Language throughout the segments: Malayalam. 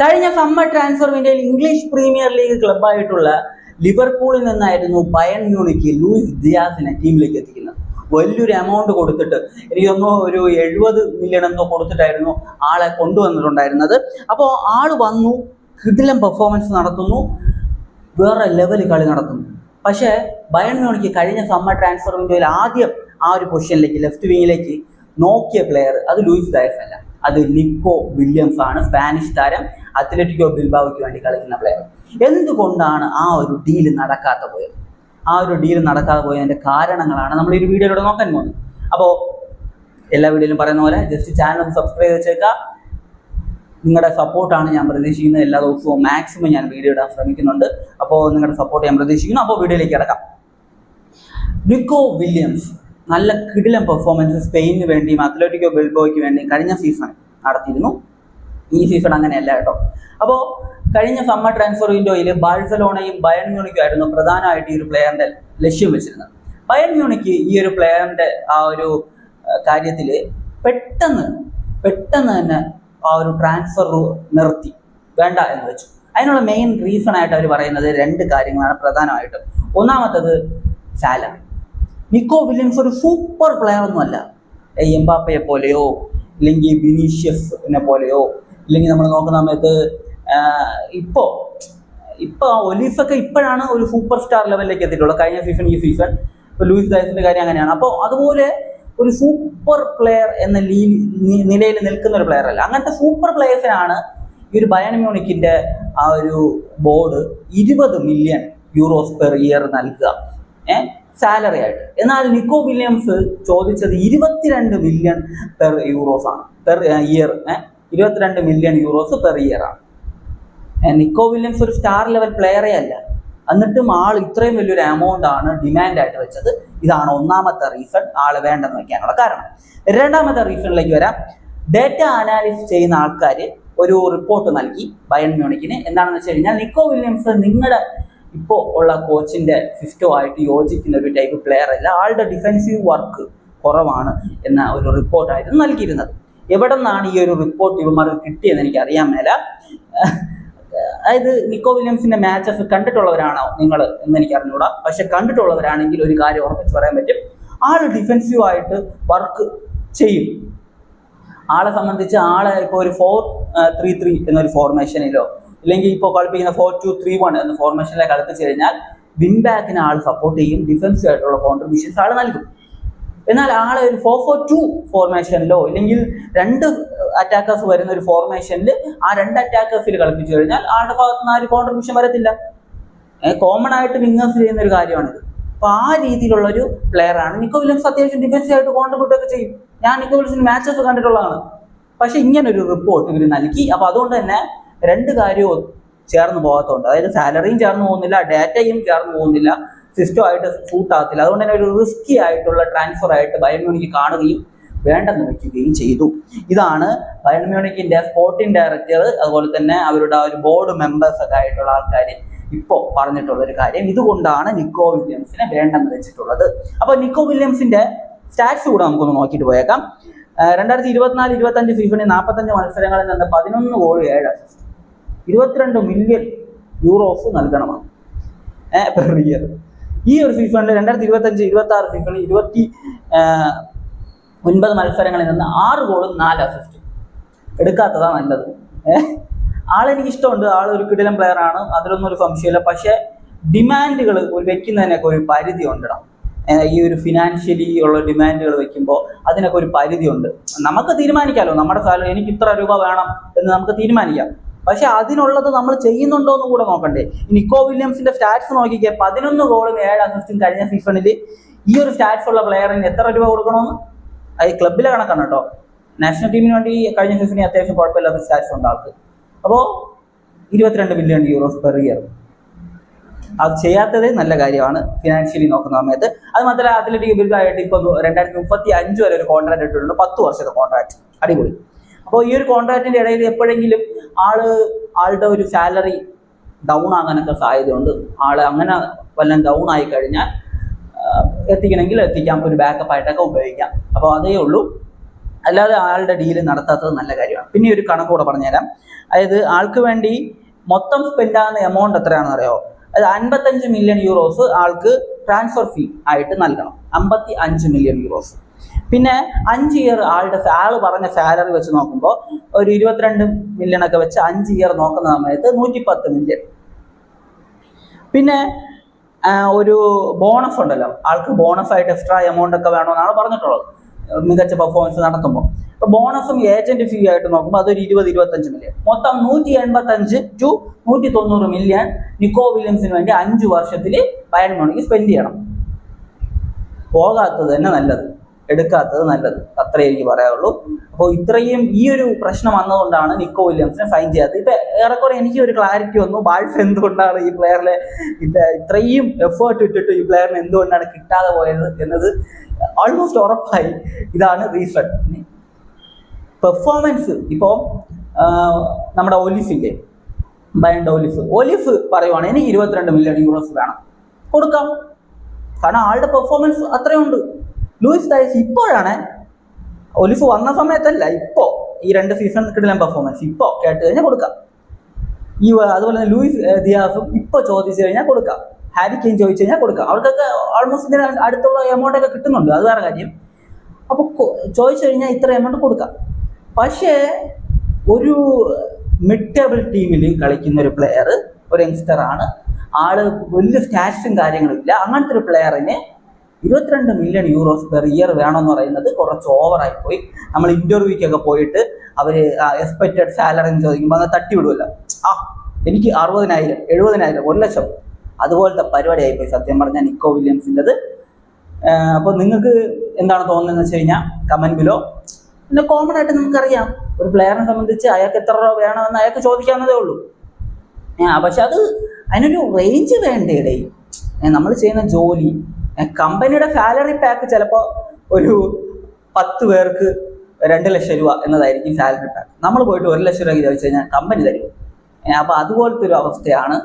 കഴിഞ്ഞ സമ്മർ ട്രാൻസ്ഫർ വിൻഡോയിൽ ഇംഗ്ലീഷ് പ്രീമിയർ ലീഗ് ക്ലബ്ബായിട്ടുള്ള ലിവർപൂളിൽ നിന്നായിരുന്നു ബയൺ മ്യൂണിക്ക് ലൂയിസ് ദിയാസിനെ ടീമിലേക്ക് എത്തിക്കുന്നത്. വലിയൊരു എമൗണ്ട് കൊടുത്തിട്ട് എനിക്ക് തോന്നുന്നു ഒരു 70 മില്യൺ എന്തോ കൊടുത്തിട്ടായിരുന്നു ആളെ കൊണ്ടുവന്നിട്ടുണ്ടായിരുന്നത്. അപ്പോൾ ആള് വന്നു, കിടിലൻ പെർഫോമൻസ് നടത്തുന്നു, വേറെ ലെവൽ കളി നടത്തുന്നു. പക്ഷേ ബയൺ മ്യൂണിക്ക് കഴിഞ്ഞ സമ്മർ ട്രാൻസ്ഫർ വിൻഡോയിൽ ആദ്യം ആ ഒരു പൊസിഷനിലേക്ക് ലെഫ്റ്റ് വിങ്ങിലേക്ക് നോക്കിയ പ്ലെയർ അത് ലൂയിസ് ഡയസ് അല്ല, അത് നിക്കോ വില്യംസ് ആണ്. സ്പാനിഷ് താരം, അത്ലറ്റിക്കോ ബിൽബാവോയ്ക്ക് വേണ്ടി കളിക്കുന്ന പ്ലെയർ. എന്തുകൊണ്ടാണ് ആ ഒരു ഡീല് നടക്കാതെ പോയത്? ആ ഒരു ഡീൽ നടക്കാതെ പോയതിൻ്റെ കാരണങ്ങളാണ് നമ്മൾ ഈ ഒരു വീഡിയോയിലൂടെ നോക്കാൻ പോകുന്നത്. അപ്പോൾ എല്ലാ വീഡിയോയിലും പറയുന്ന പോലെ ജസ്റ്റ് ചാനൽ ഒന്ന് സബ്സ്ക്രൈബ് വെച്ചേക്കുക. നിങ്ങളുടെ സപ്പോർട്ടാണ് ഞാൻ പ്രതീക്ഷിക്കുന്നത്. എല്ലാ ദിവസവും മാക്സിമം ഞാൻ വീഡിയോ ഇടാൻ ശ്രമിക്കുന്നുണ്ട്. അപ്പോൾ നിങ്ങളുടെ സപ്പോർട്ട് ഞാൻ പ്രതീക്ഷിക്കുന്നു. അപ്പോൾ വീഡിയോയിലേക്ക് കിടക്കാം. നിക്കോ വില്യംസ് നല്ല കിടിലൻ പെർഫോമൻസ് സ്പെയിനിന് വേണ്ടിയും അത്ലറ്റിക്കോ ബിൽബാവോയ്ക്ക് വേണ്ടിയും കഴിഞ്ഞ സീസൺ നടത്തിയിരുന്നു. ഈ സീസൺ അങ്ങനെയല്ല കേട്ടോ. അപ്പോൾ കഴിഞ്ഞ സമ്മർ ട്രാൻസ്ഫർ വിൻഡോയിൽ ബാഴ്സലോണയും ബയൺ മ്യൂണിക്കും ആയിരുന്നു പ്രധാനമായിട്ട് ഈ ഒരു പ്ലെയറിന്റെ ലക്ഷ്യം വെച്ചിരുന്നത്. ബയൺ മ്യൂണിക്ക് ഈ ഒരു പ്ലെയറിന്റെ ആ ഒരു കാര്യത്തിൽ പെട്ടെന്ന് തന്നെ ആ ഒരു ട്രാൻസ്ഫർ നിർത്തി, വേണ്ട എന്ന് വെച്ചു. അതിനുള്ള മെയിൻ റീസൺ ആയിട്ട് അവർ പറയുന്നത് 2 കാര്യങ്ങളാണ് പ്രധാനമായിട്ടും. ഒന്നാമത്തത് സാലറി. നിക്കോ വില്യംസ് ഒരു സൂപ്പർ പ്ലെയർ ഒന്നുമല്ല. എംബാപ്പയെ പോലെയോ ഇല്ലെങ്കിൽ വിനീഷ്യസിനെ പോലെയോ ഇല്ലെങ്കിൽ നമ്മൾ നോക്കുന്ന സമയത്ത് ഇപ്പോൾ ഒലീസൊക്കെ ഇപ്പോഴാണ് ഒരു സൂപ്പർ സ്റ്റാർ ലെവലിലേക്ക് എത്തിയിട്ടുള്ളത്. കഴിഞ്ഞ സീസൺ ഈ സീസൺ ഇപ്പോൾ ലൂയിസ് ഡയസിന്റെ കാര്യം അങ്ങനെയാണ്. അപ്പോൾ അതുപോലെ ഒരു സൂപ്പർ പ്ലെയർ എന്ന നിലയിൽ നിൽക്കുന്ന ഒരു പ്ലെയർ അല്ല. അങ്ങനത്തെ സൂപ്പർ പ്ലെയേഴ്സിനാണ് ഈ ഒരു ബയൺ മ്യൂണിക്കിന്റെ ആ ഒരു board 20 million euros per year നൽകുക സാലറി ആയിട്ട്. എന്നാൽ നിക്കോ വില്യംസ് ചോദിച്ചത് 22 മില്യൺ പെർ യൂറോസ് ആണ്, per year. 22 million euros per year ആണ്. നിക്കോ വില്യംസ് ഒരു സ്റ്റാർ ലെവൽ പ്ലെയറേ അല്ല, എന്നിട്ടും ആൾ ഇത്രയും വലിയൊരു എമൗണ്ട് ആണ് ഡിമാൻഡ് ആയിട്ട് വെച്ചത്. ഇതാണ് ഒന്നാമത്തെ റീസൺ ആൾ വേണ്ടെന്ന് വെക്കാനുള്ള കാരണം. രണ്ടാമത്തെ റീസണിലേക്ക് വരാം. ഡേറ്റ അനാലിസിസ് ചെയ്യുന്ന ആൾക്കാർ ഒരു റിപ്പോർട്ട് നൽകി ബയൺ മ്യൂണിക്കിന്. എന്താണെന്ന് വെച്ച് കഴിഞ്ഞാൽ നിക്കോ വില്യംസ് നിങ്ങളുടെ ഇപ്പോൾ ഉള്ള കോച്ചിന്റെ സിസ്റ്റവുമായിട്ട് യോജിക്കുന്ന ഒരു ടൈപ്പ് പ്ലെയർ അല്ല, ആളുടെ ഡിഫെൻസീവ് വർക്ക് കുറവാണ് എന്ന ഒരു റിപ്പോർട്ടായിരുന്നു നൽകിയിരുന്നത്. എവിടെ നിന്നാണ് ഈ ഒരു റിപ്പോർട്ട് ഇവന്മാർക്ക് കിട്ടിയെന്ന് എനിക്ക് അറിയാൻ മേല. അതായത് നിക്കോ വില്യംസിന്റെ മാച്ചസ് കണ്ടിട്ടുള്ളവരാണോ നിങ്ങൾ എന്ന് എനിക്ക് അറിഞ്ഞൂടാ. പക്ഷെ കണ്ടിട്ടുള്ളവരാണെങ്കിൽ ഒരു കാര്യം ഉറപ്പിച്ച് പറയാൻ പറ്റും, ആള് ഡിഫെൻസീവായിട്ട് വർക്ക് ചെയ്യും. ആളെ സംബന്ധിച്ച് ആളെ ഇപ്പോൾ ഒരു 4-3-3 എന്നൊരു ഫോർമേഷനിലോ ഇല്ലെങ്കിൽ ഇപ്പോൾ കളിപ്പിക്കുന്ന 4-2-3-1 എന്ന ഫോർമേഷനിലേക്ക് കളിപ്പിച്ചു കഴിഞ്ഞാൽ വിങ് ബാക്കിന് ആൾ സപ്പോർട്ട് ചെയ്യും, ഡിഫൻസീവ് ആയിട്ടുള്ള കോൺട്രിബ്യൂഷൻസ് ആൾ നൽകും. എന്നാൽ ആളെ ഒരു 4-4-2 ഫോർമേഷനിലോ ഇല്ലെങ്കിൽ 2 അറ്റാക്കേഴ്സ് വരുന്ന ഒരു ഫോർമേഷനിൽ ആ 2 അറ്റാക്കേഴ്സിൽ കളിപ്പിച്ചു കഴിഞ്ഞാൽ ആളുടെ ഭാഗത്ത് നിന്ന് ആ ഒരു കോൺട്രിബ്യൂഷൻ വരത്തില്ല. കോമൺ ആയിട്ട് വിങ്ങേഴ്സ് ചെയ്യുന്ന ഒരു കാര്യമാണിത്. അപ്പോൾ ആ രീതിയിലുള്ള ഒരു പ്ലെയർ ആണ് നിക്കോ വില്യംസ്. അത്യാവശ്യം ഡിഫൻസീവ് ആയിട്ട് കോൺട്രിബ്യൂട്ട് ഒക്കെ ചെയ്യും. ഞാൻ നിക്കോ വില്യംസിന്റെ മാച്ചസ് കണ്ടിട്ടുള്ളതാണ്. പക്ഷെ ഇങ്ങനൊരു റിപ്പോർട്ട് ഇവർ നൽകി. അപ്പോൾ അതുകൊണ്ട് തന്നെ 2 കാര്യവും ചേർന്ന് പോകാത്തതുണ്ട്. അതായത് സാലറിയും ചേർന്ന് പോകുന്നില്ല, ഡാറ്റയും ചേർന്ന് പോകുന്നില്ല, സിസ്റ്റമായിട്ട് സൂട്ട് ആകത്തില്ല. അതുകൊണ്ട് തന്നെ ഒരു റിസ്കി ആയിട്ടുള്ള ട്രാൻസ്ഫർ ആയിട്ട് ബയൺ മ്യൂണിക്ക് കാണുകയും വേണ്ടെന്ന് വയ്ക്കുകയും ചെയ്തു. ഇതാണ് ബയൺ മ്യൂണിക്കിന്റെ സ്പോർട്ടിംഗ് ഡയറക്ടർ അതുപോലെ തന്നെ അവരുടെ ഒരു ബോർഡ് മെമ്പേഴ്സ് ഒക്കെ ആയിട്ടുള്ള ആൾക്കാർ ഇപ്പോൾ പറഞ്ഞിട്ടുള്ള ഒരു കാര്യം. ഇതുകൊണ്ടാണ് നിക്കോ വില്യംസിനെ വേണ്ടെന്ന് വെച്ചിട്ടുള്ളത്. അപ്പോൾ നിക്കോ വില്യംസിന്റെ സ്റ്റാറ്റ്സ് കൂടെ നമുക്കൊന്ന് നോക്കിയിട്ട് പോയേക്കാം. 2024-25 സീസണിൽ 45 മത്സരങ്ങളിൽ നിന്ന് 11 ഗോൾ 7 അസിസ്റ്റ്, 22 മില്യൺ യൂറോസ് നൽകണമാണ് പെർ ഇയർ. ഈ ഒരു സീസണിൽ 2025-26 സീസണിൽ 29 മത്സരങ്ങളിൽ നിന്ന് 6 ഗോളും 4 അസിസ്റ്റും. എടുക്കാത്തതാണ് നല്ലത്. ആളെനിക്ക് ഇഷ്ടമുണ്ട്, ആളൊരു കിടിലൻ പ്ലെയർ ആണ്, അതിലൊന്നും ഒരു സംശയമില്ല. പക്ഷേ ഡിമാൻഡുകൾ ഒരു വെക്കുന്നതിനൊക്കെ ഒരു പരിധി ഉണ്ടിടാം. ഈ ഒരു ഫിനാൻഷ്യലി ഉള്ള ഡിമാൻഡുകൾ വെക്കുമ്പോൾ അതിനൊക്കെ ഒരു പരിധി ഉണ്ട്. നമുക്ക് തീരുമാനിക്കാമല്ലോ, നമ്മുടെ സാലറി എനിക്ക് ഇത്ര രൂപ വേണം എന്ന് നമുക്ക് തീരുമാനിക്കാം. പക്ഷെ അതിനുള്ളത് നമ്മൾ ചെയ്യുന്നുണ്ടോ എന്ന് കൂടെ നോക്കണ്ടേ. നിക്കോ വില്യംസിന്റെ സ്റ്റാറ്റ്സ് നോക്കിക്കേ, 11 ഗോളും 7 അസിസ്റ്റും കഴിഞ്ഞ സീസണിൽ. ഈ ഒരു സ്റ്റാറ്റ്സ് ഉള്ള പ്ലെയറിന് എത്ര രൂപ കൊടുക്കണമെന്ന് അത് ക്ലബിലെ കണക്കാണ് കേട്ടോ. നാഷണൽ ടീമിന് വേണ്ടി കഴിഞ്ഞ സീസണിൽ അത്യാവശ്യം കുഴപ്പമില്ലാത്ത സ്റ്റാറ്റ്സ് ഉണ്ട് ആൾക്ക്. അപ്പോൾ 22 മില്യൺ യൂറോസ് പെർ ഇയർ. അത് ചെയ്യാത്തത് നല്ല കാര്യമാണ് ഫിനാൻഷ്യലി നോക്കുന്ന സമയത്ത്. അത് മാത്രമല്ല അത്ലറ്റിക് ബിൽബാവായിട്ട് ഇപ്പോൾ 2035 വരെ ഒരു കോൺട്രാക്ട് ഇട്ടിട്ടുണ്ട്, 10 വർഷത്തെ കോൺട്രാക്ട്. അടിപൊളി. അപ്പോൾ ഈ ഒരു കോൺട്രാക്റ്റിന്റെ ഇടയിൽ എപ്പോഴെങ്കിലും ആളുടെ ഒരു സാലറി ഡൗൺ ആകാനൊക്കെ സാധ്യതയുണ്ട്. അങ്ങനെ വല്ലതും ഡൗൺ ആയി കഴിഞ്ഞാൽ എത്തിക്കണമെങ്കിൽ എത്തിക്കാം, ഒരു ബാക്കപ്പ് ആയിട്ടൊക്കെ ഉപയോഗിക്കാം. അപ്പോൾ അതേ ഉള്ളൂ. അല്ലാതെ ആളുടെ ഡീല് നടത്താത്തത് നല്ല കാര്യമാണ്. പിന്നെ ഒരു കണക്ക് കൂടെ പറഞ്ഞുതരാം. അതായത് ആൾക്ക് വേണ്ടി മൊത്തം സ്പെൻഡ് ആകുന്ന എമൗണ്ട് എത്രയാണെന്ന് അറിയോ? അത് 55 മില്യൺ യൂറോസ് ആൾക്ക് ട്രാൻസ്ഫർ ഫീ ആയിട്ട് നൽകണം. 55 മില്യൺ യൂറോസ്. പിന്നെ 5 ഇയർ ആള് പറഞ്ഞ സാലറി വെച്ച് നോക്കുമ്പോൾ ഒരു 22 മില്യൺ ഒക്കെ വെച്ച് 5 ഇയർ നോക്കുന്ന സമയത്ത് 110 മില്യൺ. പിന്നെ ഒരു ബോണസ് ഉണ്ടല്ലോ, ആൾക്ക് ബോണസ് ആയിട്ട് എക്സ്ട്രാ എമൗണ്ട് ഒക്കെ വേണമെന്നാണ് പറഞ്ഞിട്ടുള്ളത് മികച്ച പെർഫോമൻസ് നടത്തുമ്പോൾ. അപ്പൊ ബോണസും ഏജന്റ് ഫീ ആയിട്ട് നോക്കുമ്പോൾ അതൊരു 20-25 മില്യൺ. മൊത്തം 185 to 190 മില്യൺ നിക്കോ വില്യംസിന് വേണ്ടി 5 വർഷത്തിൽ ബയൺ മ്യൂണിക്ക് സ്പെൻഡ് ചെയ്യണം. പോകാത്തത് തന്നെ നല്ലത്, എടുക്കാത്തത് നല്ലത്, അത്രേ എനിക്ക് പറയാനുള്ളൂ. അപ്പോൾ ഇത്രയും ഈ ഒരു പ്രശ്നം വന്നതുകൊണ്ടാണ് നിക്കോ വില്യംസിനെ സൈൻ ചെയ്യാത്തത്. ഇപ്പൊ ഏറെക്കുറെ എനിക്ക് ഒരു ക്ലാരിറ്റി വന്നു, ബാഴ്സ എന്തുകൊണ്ടാണ് ഈ പ്ലെയറിലെ ഇത്രയും എഫേർട്ട് ഇട്ടിട്ട് ഈ പ്ലെയറിന് എന്തുകൊണ്ടാണ് കിട്ടാതെ പോയത് എന്നത് ഓൾമോസ്റ്റ് ഉറപ്പായി. ഇതാണ് റീസൺ. പെർഫോമൻസ് ഇപ്പോൾ നമ്മുടെ ഒലിഫില്ലേ, ബയൻഡ് ഒലിഫ് പറയുവാണ് എനിക്ക് 22 മില്യൺ യൂറോസ് വേണം, കൊടുക്കാം. കാരണം ആളുടെ പെർഫോമൻസ് അത്രയുണ്ട്. ലൂയിസ് ഡയസ് ഇപ്പോഴാണ്, ഒലിഫ് വന്ന സമയത്തല്ല, ഇപ്പോൾ ഈ 2 സീസൺ കിട്ടുന്ന പെർഫോമൻസ് ഇപ്പോൾ കേട്ട് കഴിഞ്ഞാൽ കൊടുക്കാം. അതുപോലെ തന്നെ ലൂയിസ് ദിയാസും ഇപ്പോൾ ചോദിച്ചു കഴിഞ്ഞാൽ കൊടുക്കാം. ഹാരി കെയ്ൻ ചോദിച്ചു കഴിഞ്ഞാൽ കൊടുക്കാം. അവർക്കൊക്കെ ഓൾമോസ്റ്റ് ഇതിന് അടുത്തുള്ള എമൗണ്ട് ഒക്കെ കിട്ടുന്നുണ്ട്, അത് വേറെ കാര്യം. അപ്പോൾ ചോദിച്ചു കഴിഞ്ഞാൽ ഇത്ര എമൗണ്ട് കൊടുക്കാം. പക്ഷേ ഒരു മിഡ് ടേബിൾ ടീമിൽ കളിക്കുന്ന ഒരു പ്ലെയർ, ഒരു യങ്സ്റ്റർ ആണ്, ആള് വലിയ സ്റ്റാറ്റ്സും കാര്യങ്ങളും ഇല്ല, അങ്ങനത്തെ ഒരു പ്ലെയറിന് 22 മില്യൺ യൂറോസ് പെർ ഇയർ വേണമെന്ന് പറയുന്നത് കുറച്ച് ഓവറായി പോയി. നമ്മൾ ഇന്റർവ്യൂക്കൊക്കെ പോയിട്ട് അവർ എക്സ്പെക്റ്റഡ് സാലറി എന്ന് ചോദിക്കുമ്പോൾ അത് തട്ടി വിടുമല്ലോ, എനിക്ക് 60,000, 70,000, 1 ലക്ഷം, അതുപോലത്തെ പരിപാടി ആയിപ്പോയി സത്യം പറഞ്ഞാൽ നിക്കോ വില്യംസിൻ്റെത്. അപ്പോൾ നിങ്ങൾക്ക് എന്താണ് തോന്നുന്നതെന്ന് വെച്ച് കഴിഞ്ഞാൽ കമന്റ് ബിലോ. പിന്നെ കോമൺ ആയിട്ട് നമുക്കറിയാം ഒരു പ്ലെയറിനെ സംബന്ധിച്ച് അയാൾക്ക് എത്ര രൂപ വേണമെന്ന് അയാൾക്ക് ചോദിക്കാവുന്നതേ ഉള്ളൂ. പക്ഷെ അതിനൊരു റേഞ്ച് വേണ്ടേ? നമ്മൾ ചെയ്യുന്ന ജോലി, കമ്പനിയുടെ സാലറി പാക്ക് ചിലപ്പോൾ ഒരു 10 പേർക്ക് 2 ലക്ഷം രൂപ എന്നതായിരിക്കും സാലറി പാക്ക്. നമ്മൾ പോയിട്ട് 1 ലക്ഷം രൂപ ചോദിച്ചു കഴിഞ്ഞാൽ കമ്പനി തരും. അപ്പോൾ അതുപോലത്തെ ഒരു അവസ്ഥയാണ്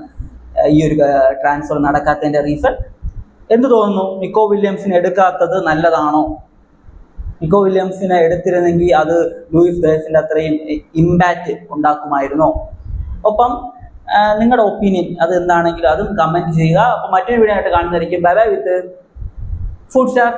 ഈ ഒരു ട്രാൻസ്ഫർ നടക്കാത്തതിൻ്റെ റീസൺ. എന്ത് തോന്നുന്നു? നിക്കോ വില്യംസിനെ എടുക്കാത്തത് നല്ലതാണോ? നിക്കോ വില്യംസിനെ എടുത്തിരുന്നെങ്കിൽ അത് ലൂയിസ് ഡയസിന്റെ അത്രയും ഇമ്പാക്റ്റ് ഉണ്ടാക്കുമായിരുന്നോ? ഒപ്പം നിങ്ങളുടെ ഒപ്പീനിയൻ അത് എന്താണെങ്കിലും അതും കമന്റ് ചെയ്യുക. അപ്പോൾ മറ്റൊരു വീഡിയോ ആയിട്ട് കാണുന്നതായിരിക്കും. ബൈ ബൈ വിത്ത് ഫുഡ് സ്റ്റാർ.